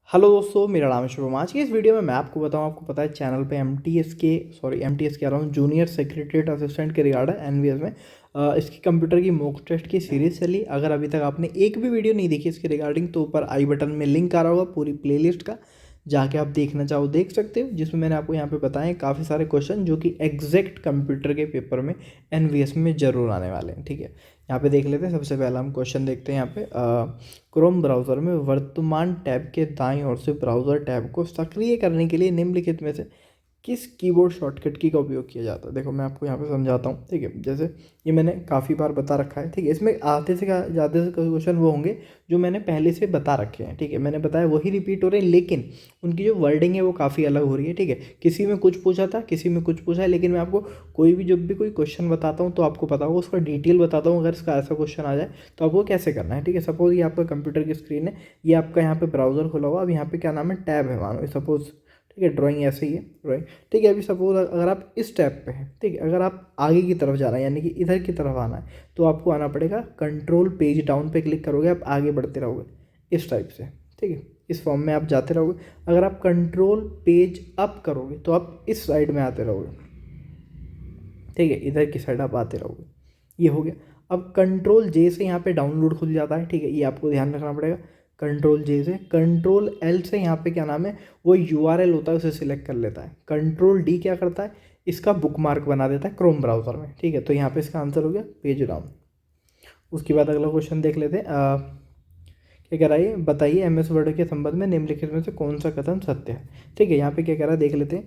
Hello दोस्तों, मेरा नाम है शुभम। आज की इस वीडियो में मैं आपको बताऊं, आपको पता है चैनल पे एमटीएस कह रहा हूँ, जूनियर सेक्रेटरीट असिस्टेंट के रिगार्ड है एनवीएस में। इसकी कंप्यूटर की मॉक टेस्ट की सीरीज चली। अगर अभी तक आपने एक भी वीडियो नहीं देखी इसके रिगार्डिंग तो ऊपर आई बटन में लिंक आ रहा होगा पूरी प्लेलिस्ट का, जाके आप देखना चाहो देख सकते हो, जिसमें मैंने आपको यहाँ पे बताए काफ़ी सारे क्वेश्चन जो कि एग्जैक्ट कंप्यूटर के पेपर में एनवीएस में ज़रूर आने वाले हैं। ठीक है, यहाँ पे देख लेते हैं। सबसे पहला हम क्वेश्चन देखते हैं यहाँ पे। क्रोम ब्राउज़र में वर्तमान टैब के दाईं ओर से ब्राउज़र टैब को सक्रिय करने के लिए निम्नलिखित में से किस कीबोर्ड शॉर्टकट की का उपयोग किया जाता है। देखो मैं आपको यहाँ पे समझाता हूँ। ठीक है, जैसे ये मैंने काफ़ी बार बता रखा है। ठीक है, इसमें आधे से ज़्यादा से क्वेश्चन वो होंगे जो मैंने पहले से बता रखे हैं। ठीक है, मैंने बताया वही रिपीट हो रहे हैं, लेकिन उनकी जो वर्डिंग है वो काफ़ी अलग हो रही है। ठीक है, किसी में कुछ पूछा था, किसी में कुछ पूछा है, लेकिन मैं आपको कोई भी जब भी कोई क्वेश्चन बताता हूँ तो आपको पता होगा, उसका डिटेल बताता हूँ। अगर इसका ऐसा क्वेश्चन आ जाए तो आपको कैसे करना है। ठीक है, सपोज ये आपका कंप्यूटर की स्क्रीन है, ये आपका यहाँ पे ब्राउज़र खुला हुआ, अब यहाँ पे क्या नाम है, टैब है मानो सपोज। ठीक है, ड्राइंग ऐसे ही है ड्राइंग। ठीक है, अभी सपोज अगर आप इस टैब पे हैं, ठीक है, अगर आप आगे की तरफ जाना है यानी कि इधर की तरफ आना है तो आपको आना पड़ेगा कंट्रोल पेज डाउन पे क्लिक करोगे, आप आगे बढ़ते रहोगे इस टाइप से। ठीक है, इस फॉर्म में आप जाते रहोगे। अगर आप कंट्रोल पेज अप करोगे तो आप इस साइड में आते रहोगे। ठीक है, इधर की साइड आप आते रहोगे। ये हो गया। अब कंट्रोल जे से यहाँ पे डाउनलोड खुल जाता है। ठीक है, ये आपको ध्यान रखना पड़ेगा। कंट्रोल जे से, कंट्रोल एल से यहाँ पे क्या नाम है, वो यूआरएल होता है, उसे सिलेक्ट कर लेता है। कंट्रोल डी क्या करता है, इसका बुकमार्क बना देता है क्रोम ब्राउज़र में। ठीक है, तो यहाँ पे इसका आंसर हो गया पेज डाउन। उसके बाद अगला क्वेश्चन देख लेते हैं। क्या कह रहा है, बताइए एमएस वर्ड के संबंध में निम्नलिखित में से कौन सा कथन सत्य है। ठीक है, यहाँ पे क्या कह रहा है देख लेते हैं।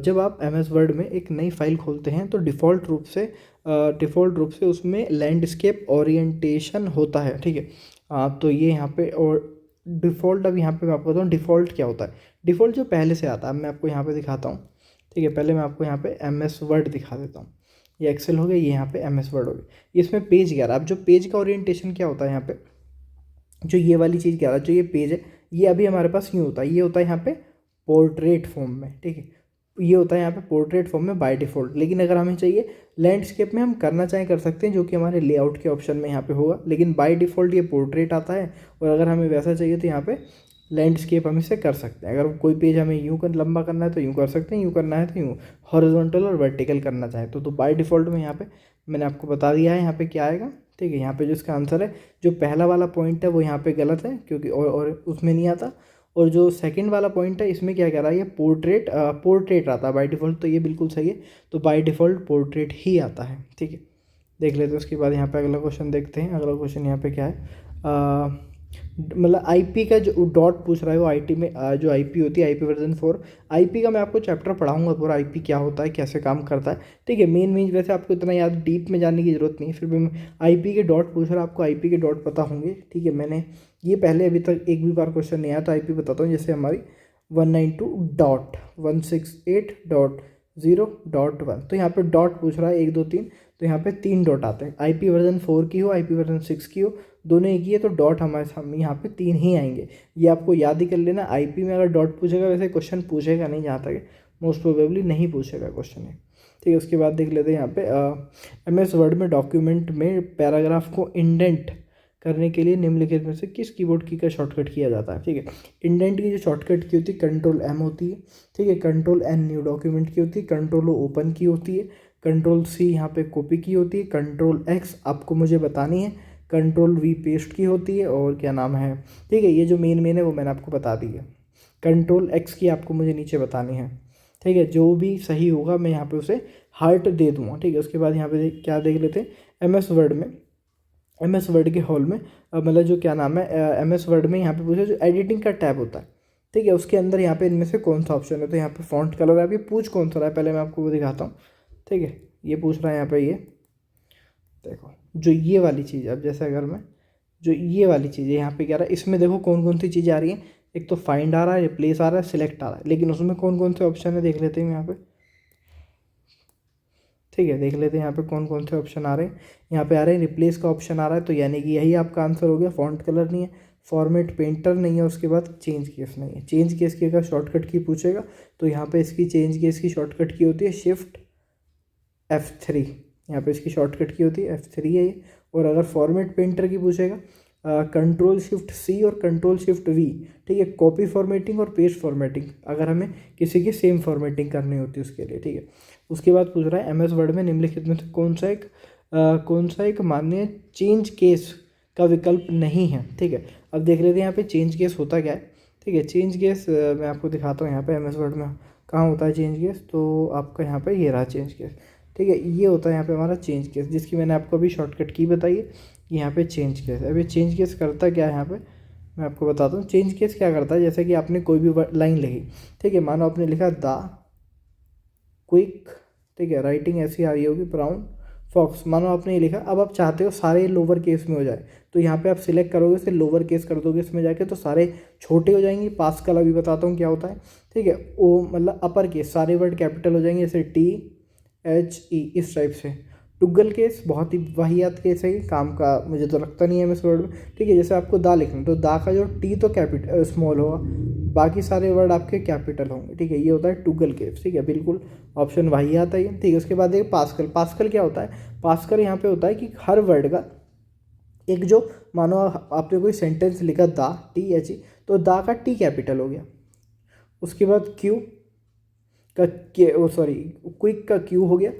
जब आप एमएस वर्ड में एक नई फाइल खोलते हैं तो डिफ़ॉल्ट रूप से उसमें लैंडस्केप ओरिएंटेशन होता है। ठीक है, तो ये यहाँ पे और डिफ़ॉल्ट, अब यहाँ पे मैं आपको बताऊँ डिफ़ॉल्ट क्या होता है। डिफ़ॉल्ट जो पहले से आता है, मैं आपको यहाँ पे दिखाता हूँ। ठीक है, पहले मैं आपको यहाँ पे एमएस वर्ड दिखा देता हूँ। ये एक्सेल हो गया, ये यहाँ पे एमएस वर्ड हो गया। इसमें पेज कह रहा है। अब जो पेज का ओरिएंटेशन क्या होता है, यहाँ पे जो ये वाली चीज़ कह रहा है, जो ये पेज है, ये अभी हमारे पास यूँ होता है, ये होता है यहाँ पे पोर्ट्रेट फॉर्म में। ठीक है, ये होता है यहाँ पे पोर्ट्रेट फॉर्म में बाय डिफ़ॉल्ट। लेकिन अगर हमें चाहिए लैंडस्केप में, हम करना चाहें कर सकते हैं, जो कि हमारे लेआउट के ऑप्शन में यहाँ पे होगा, लेकिन बाय डिफ़ॉल्ट ये पोर्ट्रेट आता है। और अगर हमें वैसा चाहिए तो यहाँ पे लैंडस्केप हम इसे कर सकते हैं। अगर कोई पेज हमें यूँ कर लंबा करना है तो यूँ कर सकते हैं, यूँ करना है तो यूँ, हॉरिजॉन्टल और वर्टिकल करना चाहें तो बाय डिफ़ॉल्ट में यहाँ पे मैंने आपको बता दिया है यहाँ पे क्या आएगा। ठीक है, यहाँ पे जो इसका आंसर है, जो पहला वाला पॉइंट है वो यहाँ पे गलत है, क्योंकि और उसमें नहीं आता। और जो सेकंड वाला पॉइंट है इसमें क्या कह रहा है, ये पोर्ट्रेट आता है बाय डिफ़ॉल्ट, तो ये बिल्कुल सही है। तो बाय डिफ़ॉल्ट पोर्ट्रेट ही आता है। ठीक है, देख लेते हैं। उसके बाद यहाँ पे अगला क्वेश्चन देखते हैं। अगला क्वेश्चन यहाँ पे क्या है, मतलब आईपी का जो डॉट पूछ रहा है वो आईटी में जो आईपी होती है, आईपी वर्जन 4। आईपी का मैं आपको चैप्टर पढ़ाऊंगा पूरा, आईपी क्या होता है, कैसे काम करता है। ठीक है, मेन वैसे आपको इतना याद डीप में जाने की जरूरत नहीं है, फिर भी आईपी के डॉट पूछ रहा है, आपको आईपी के डॉट पता होंगे। ठीक है, मैंने ये पहले अभी तक एक भी बार क्वेश्चन नहीं आया, तो आईपी बताता हूँ। जैसे हमारी 192.168.0.1, तो यहाँ पे डॉट पूछ रहा है 1 2 3, तो यहाँ पे 3 डॉट आते हैं। आईपी वर्जन 4 की हो, आईपी वर्जन 6 की हो, दोनों एक ही है, तो डॉट हमारे सामने यहाँ पे 3 ही आएंगे। ये आपको याद ही कर लेना। आईपी में अगर डॉट पूछेगा, वैसे क्वेश्चन पूछेगा नहीं, जहाँ तक मोस्ट प्रोबेबली नहीं पूछेगा क्वेश्चन है। ठीक है, उसके बाद देख लेते हैं यहाँ पे एमएस वर्ड में डॉक्यूमेंट में पैराग्राफ को इंडेंट करने के लिए निम्नलिखित में से किस कीबोर्ड की का शॉर्टकट किया जाता है। ठीक है, इंडेंट की जो शॉर्टकट की होती है कंट्रोल एम होती है। ठीक है, कंट्रोल एन न्यू डॉक्यूमेंट की होती है, कंट्रोल ओ ओपन की होती है, कंट्रोल सी यहाँ पे कॉपी की होती है, कंट्रोल एक्स आपको मुझे बतानी है, कंट्रोल वी पेस्ट की होती है, और क्या नाम है। ठीक है, ये जो मेन है वो मैंने आपको बता दी है। कंट्रोल एक्स की आपको मुझे नीचे बतानी है। ठीक है, जो भी सही होगा मैं यहाँ पे उसे हार्ट दे दूंगा। ठीक है, उसके बाद यहाँ पे क्या देख लेते हैं। एम एस वर्ड के हॉल में मतलब जो क्या नाम है, एम एस वर्ड में यहाँ पे पूछा जो एडिटिंग का टैब होता है। ठीक है, उसके अंदर यहाँ पे इनमें से कौन सा ऑप्शन है, तो यहाँ पे फॉन्ट कलर है। अभी पूछ कौन सा रहा है, पहले मैं आपको वो दिखाता हूँ। ठीक है, ये पूछ रहा है यहाँ पे, ये देखो जो ये वाली चीज़ है। अब जैसे अगर मैं जो ये वाली चीज़ है यहाँ पे क्या रहा है, इसमें देखो कौन कौन सी चीज़ें आ रही हैं। एक तो फाइंड आ रहा है, रिप्लेस आ रहा है, सिलेक्ट आ रहा है, लेकिन उसमें कौन कौन से ऑप्शन है देख लेते हैं यहाँ पे। ठीक है, देख लेते हैं यहाँ पे कौन कौन से ऑप्शन आ रहे हैं। यहाँ पे आ रहे हैं रिप्लेस का ऑप्शन आ रहा है, तो यानी कि यही आपका आंसर हो गया। फॉन्ट कलर नहीं है, फॉर्मेट पेंटर नहीं है, उसके बाद चेंज केस नहीं है। चेंज केस की अगर शॉर्टकट की पूछेगा तो यहाँ पे इसकी चेंज केस की शॉर्टकट की होती है शिफ्ट F3। यहाँ पे इसकी शॉर्टकट की होती है F3 है ये। और अगर फॉर्मेट पेंटर की पूछेगा कंट्रोल शिफ्ट सी और कंट्रोल शिफ्ट वी, ठीक है, कॉपी फॉर्मेटिंग और पेस्ट फॉर्मेटिंग, अगर हमें किसी की सेम फॉर्मेटिंग करनी होती है उसके लिए, ठीक है। उसके बाद पूछ रहा है एमएस वर्ड में निम्नलिखित में से कौन सा एक मान्य चेंज केस का विकल्प नहीं है, ठीक है। अब देख लेते हैं यहाँ पे चेंज केस होता क्या है, ठीक है। चेंज केस मैं आपको दिखाता हूँ यहाँ पे एमएस वर्ड में कहाँ होता है चेंज केस। तो आपका यहाँ पे ये रहा चेंज केस, ठीक है। ये होता है यहाँ पे हमारा चेंज केस, जिसकी मैंने आपको अभी शॉर्टकट की बताई है कि यहाँ पे चेंज केस। अब ये चेंज केस करता क्या है यहाँ पे मैं आपको बताता हूँ। चेंज केस क्या करता है, जैसे कि आपने कोई भी लाइन लिखी, ठीक है, मानो आपने लिखा द क्विक, ठीक है, राइटिंग ऐसी आ रही होगी ब्राउन फॉक्स, मानो आपने ये लिखा। अब आप चाहते हो सारे लोअर केस में हो जाए, तो यहाँ पे आप सिलेक्ट करोगे, इसे लोअर केस कर दोगे इसमें जाके, तो सारे छोटे हो जाएंगे। पास्कल अभी बताता हूँ क्या होता है, ठीक है। ओ मतलब अपर केस, सारे वर्ड कैपिटल हो जाएंगे, जैसे THE इस टाइप से। टुगल केस बहुत ही वाहियात केस है, काम का मुझे तो लगता नहीं है इस वर्ड में, ठीक है। जैसे आपको दा लिखना, तो दा का जो टी तो कैपिटल स्मॉल होगा, बाकी सारे वर्ड आपके कैपिटल होंगे, ठीक है। ये होता है टुगल केस, ठीक है, बिल्कुल ऑप्शन वाहियात है ये, ठीक है। उसके बाद एक पास्कल। पास्कल क्या होता है, पास्कल यहाँ पे होता है कि हर वर्ड का एक जो, मानो आपने कोई सेंटेंस लिखा दा THE, तो दा का टी कैपिटल हो गया। उसके बाद क्यू का क्विक का क्यू हो गया,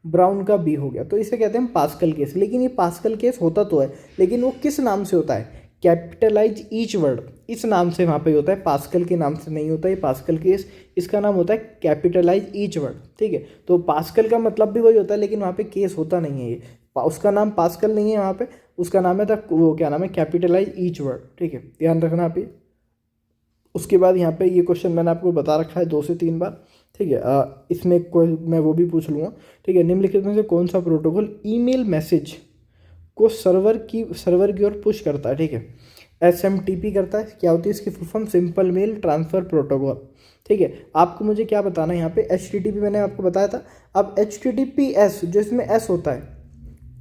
ब्राउन का बी हो गया, तो इसे कहते हैं पास्कल केस। लेकिन ये पास्कल केस होता तो है, लेकिन वो किस नाम से होता है, कैपिटलाइज ईच वर्ड, इस नाम से वहाँ पे होता है, पास्कल के नाम से नहीं होता है पास्कल केस। इसका नाम होता है कैपिटलाइज ईच वर्ड, ठीक है। तो पास्कल का मतलब भी वही होता है, लेकिन वहाँ पे केस होता नहीं है ये, उसका नाम पास्कल नहीं है वहाँ पे, उसका नाम है वो क्या नाम है, कैपिटलाइज ईच वर्ड, ठीक है, ध्यान रखना आप ये। उसके बाद यहाँ पे ये क्वेश्चन मैंने आपको बता रखा है 2 से 3 बार, ठीक है। इसमें कोई मैं वो भी पूछ लूँगा, ठीक है। निम्नलिखित में से कौन सा प्रोटोकॉल ईमेल मैसेज को सर्वर की ओर पुश करता है, ठीक है। SMTP करता है, क्या होती है इसकी full form, simple mail transfer protocol, ठीक है। आपको मुझे क्या बताना है यहाँ पे, HTTP मैंने आपको बताया था। अब HTTPS जो इसमें S होता है,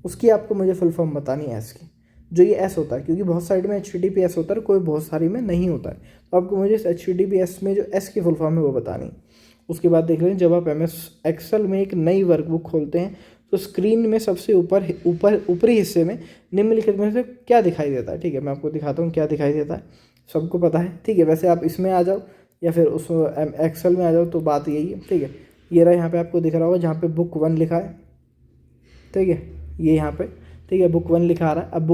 उसकी आपको मुझे फुल फॉर्म बतानी है, S की, जो ये S होता है, क्योंकि बहुत साइड में HTTPS होता है, कोई बहुत सारी में नहीं होता है, तो आपको मुझे इस HTTPS में जो S की फुल फॉर्म है वो बतानी है। उसके बाद देख लें, जब आप MS एक्सेल में एक नई वर्कबुक खोलते हैं, तो स्क्रीन में सबसे ऊपरी हिस्से में निम्नलिखित में से क्या दिखाई देता है, ठीक है। मैं आपको दिखाता हूँ क्या दिखाई देता है, सबको पता है, ठीक है। वैसे आप इसमें आ जाओ या फिर उस एक्सेल में आ जाओ, तो बात यही है, ठीक है। ये रहा, यहाँ पे आपको दिख रहा होगा जहाँ पे बुक 1 लिखा है, ठीक है, ये यहाँ पे, ठीक है, बुक 1 लिखा आ रहा है। अब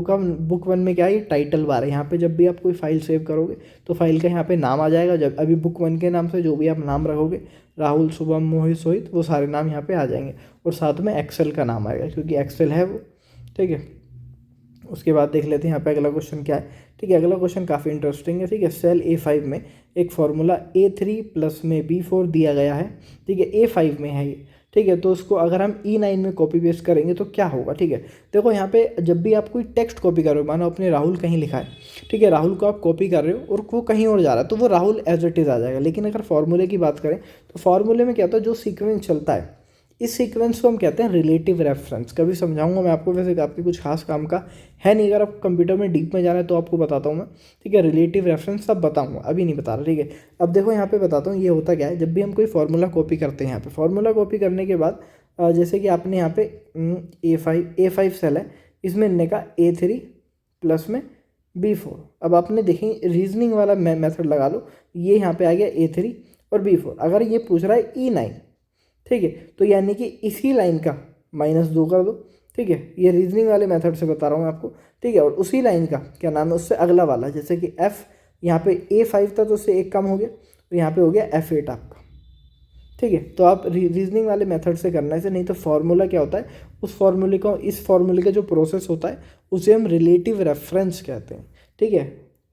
बुक 1 में क्या है, टाइटल बार है। यहाँ पे जब भी आप कोई फाइल सेव करोगे, तो फाइल का यहाँ पे नाम आ जाएगा। जब अभी बुक 1 के नाम से जो भी आप नाम रखोगे, राहुल, शुभम, मोहित, सोहित, वो सारे नाम यहाँ पे आ जाएंगे, और साथ में एक्सेल का नाम आएगा, क्योंकि एक्सेल है वो, ठीक है। उसके बाद देख लेते हैं यहाँ पे अगला क्वेश्चन क्या है, ठीक है। अगला क्वेश्चन काफ़ी इंटरेस्टिंग है, ठीक है। सेल A5 में एक फार्मूला A3 प्लस में B4 दिया गया है, ठीक है, A5 में है ये, ठीक है। तो उसको अगर हम E9 में कॉपी पेस्ट करेंगे तो क्या होगा, ठीक है। देखो यहाँ पे जब भी आप कोई टेक्स्ट कॉपी कर रहे हो, मानो आपने राहुल कहीं लिखा है, ठीक है, राहुल को आप कॉपी कर रहे हो और वो कहीं और जा रहा है, तो वो राहुल एज इट इज़ आ जाएगा। लेकिन अगर फार्मूले की बात करें, तो फार्मूले में क्या होता है, जो सीक्वेंस चलता है, इस सीक्वेंस को हम कहते हैं रिलेटिव रेफरेंस। कभी समझाऊंगा मैं आपको, वैसे आपके कुछ खास काम का है नहीं, अगर आप कंप्यूटर में डीप में जाना है तो आपको बताता हूँ मैं, ठीक है। रिलेटिव रेफरेंस सब बताऊंगा, अभी नहीं बता रहा, ठीक है। अब देखो यहाँ पे बताता हूँ ये होता क्या है। जब भी हम कोई फार्मूला कॉपी करते हैं, यहाँ पे फार्मूला कॉपी करने के बाद जैसे कि आपने यहाँ पे A5 सेल है, इसमें ने का A3 प्लस में B4। अब आपने देखें रीजनिंग वाला मेथड लगा लो, ये यहाँ पे आ गया A3 और B4। अगर ये पूछ रहा है E9, ठीक है, तो यानी कि इसी लाइन का -2 कर दो, ठीक है। ये रीजनिंग वाले मेथड से बता रहा हूँ मैं आपको, ठीक है। और उसी लाइन का क्या नाम है, उससे अगला वाला, जैसे कि F यहाँ पे A5 था, तो उससे एक कम हो गया, तो यहाँ पे हो गया F8 आपका, ठीक है। तो आप रीजनिंग वाले मेथड से करना है, नहीं तो फार्मूला क्या होता है, उस फार्मूले को, इस फार्मूले का जो प्रोसेस होता है उसे हम रिलेटिव रेफरेंस कहते हैं, ठीक है।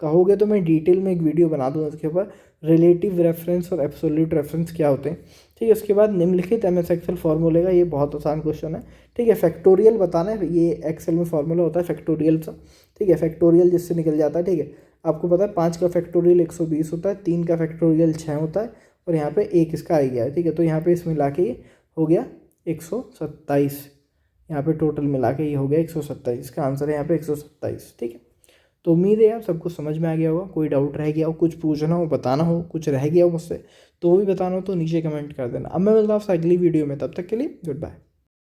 कहोगे तो मैं डिटेल में एक वीडियो बना दूँगा उसके ऊपर, रिलेटिव रेफरेंस और एब्सोल्यूट रेफरेंस क्या होते हैं, ठीक है। उसके बाद निम्नलिखित MS एक्सेल फार्मूले का, ये बहुत आसान क्वेश्चन है, ठीक है। फैक्टोरियल बताना है, ये एक्सेल में फार्मूला होता है फैक्टोरियल सा, ठीक है। फैक्टोरियल जिससे निकल जाता है, ठीक है। आपको पता है 5 का फैक्टोरियल 120 होता है, 3 का फैक्टोरियल 6 होता है, और यहाँ पे एक इसका आ गया है, ठीक है। तो यहाँ पे इस मिला के ये हो गया 127, यहाँ पे टोटल मिला के ये हो गया 127, इसका आंसर है यहाँ पे 127, ठीक है। तो उम्मीद है यार सबको समझ में आ गया होगा। कोई डाउट रह गया हो, कुछ पूछना हो, बताना हो, कुछ रह गया हो मुझसे, तो वो भी बताना हो तो नीचे कमेंट कर देना। अब मैं मिलता हूँ आपसे अगली वीडियो में, तब तक के लिए गुड बाय।